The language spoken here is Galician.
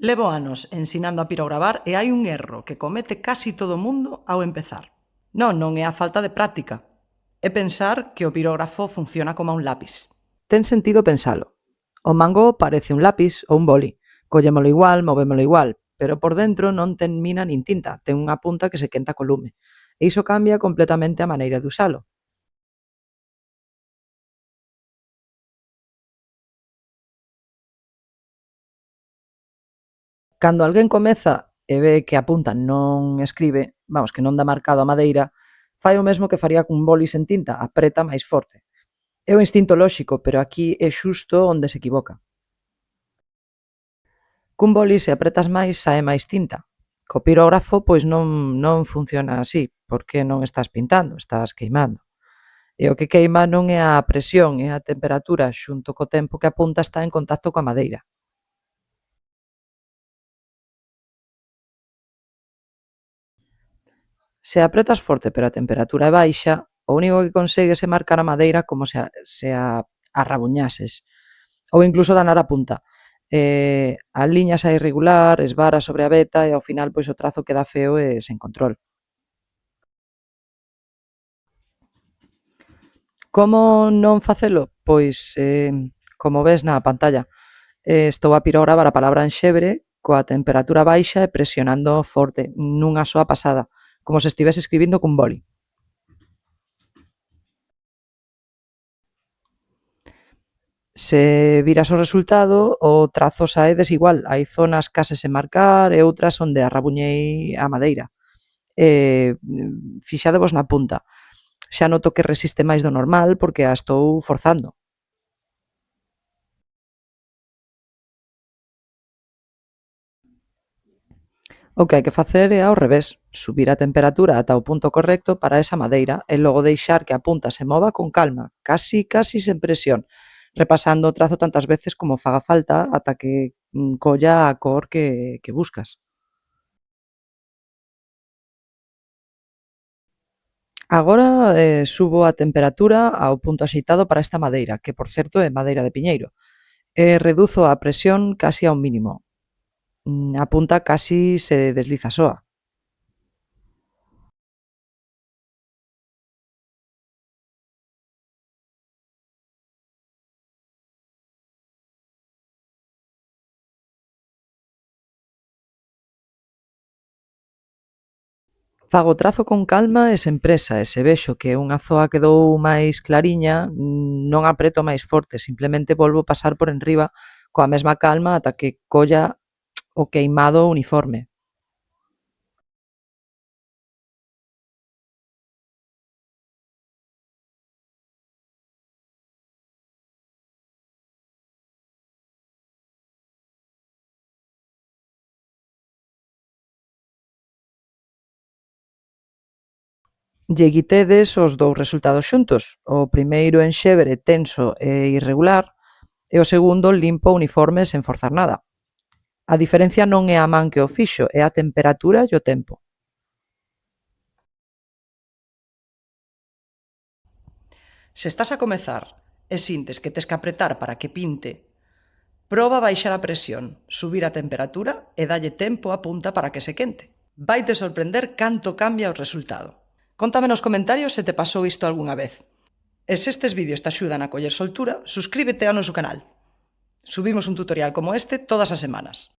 Levo anos ensinando a pirogravar e hai un erro que comete casi todo o mundo ao empezar. Non é a falta de práctica. É pensar que o pirógrafo funciona como un lápis. Ten sentido pensalo. O mango parece un lápis ou un boli. Collémolo igual, movémolo igual, pero por dentro non ten mina nin tinta, ten unha punta que se quenta co lume. E iso cambia completamente a maneira de usalo. Cando alguén comeza e ve que a punta non escribe, vamos, que non dá marcado a madeira, fai o mesmo que faría cun boli sen tinta, apreta máis forte. É o instinto lóxico, pero aquí é xusto onde se equivoca. Cun boli, se apretas máis, sae máis tinta. Co pirógrafo, pois non funciona así, porque non estás pintando, estás queimando. E o que queima non é a presión, é a temperatura xunto co tempo que a punta está en contacto coa madeira. Se apretas forte pero a temperatura é baixa, o único que consegues é marcar a madeira como se a arrabuñases, ou incluso danar a punta. A liña sae irregular, esvara sobre a veta e ao final pois o trazo queda feo e sen control. Como non facelo? Pois, como ves na pantalla, estou a pirogravar a palabra enxebre coa temperatura baixa e presionando forte, nunha soa pasada, como se estivese escribindo cun boli. Se viras o resultado, o trazo sae desigual. Hai zonas case sen marcar e outras onde arrabuñei a madeira. Fixadevos na punta. Xa noto que resiste máis do normal porque a estou forzando. O que hai que facer é ao revés, subir a temperatura ata o punto correcto para esa madeira e logo deixar que a punta se mova con calma, casi sen presión, repasando o trazo tantas veces como faga falta ata que colla a cor que buscas. Agora subo a temperatura ao punto axeitado para esta madeira, que por certo é madeira de piñeiro, e reduzo a presión casi a un mínimo. A punta casi se desliza soa. Fago o trazo con calma e sen presa e se vexo que unha zoa quedou máis clariña, non apreto máis forte, simplemente volvo pasar por enriba coa mesma calma ata que colla o queimado uniforme. Lle quitedes os dous resultados xuntos, o primeiro enxebre tenso e irregular e o segundo limpo, uniforme, sen forzar nada. A diferencia non é a man que o fixo, é a temperatura e o tempo. Se estás a comezar e sintes que tes que apretar para que pinte, proba baixar a presión, subir a temperatura e dalle tempo á punta para que se quente. Vaite sorprender canto cambia o resultado. Cóntame nos comentarios se te pasou isto algunha vez. E se estes vídeos te axudan a coller soltura, suscríbete ao noso canal. Subimos un tutorial como este todas as semanas.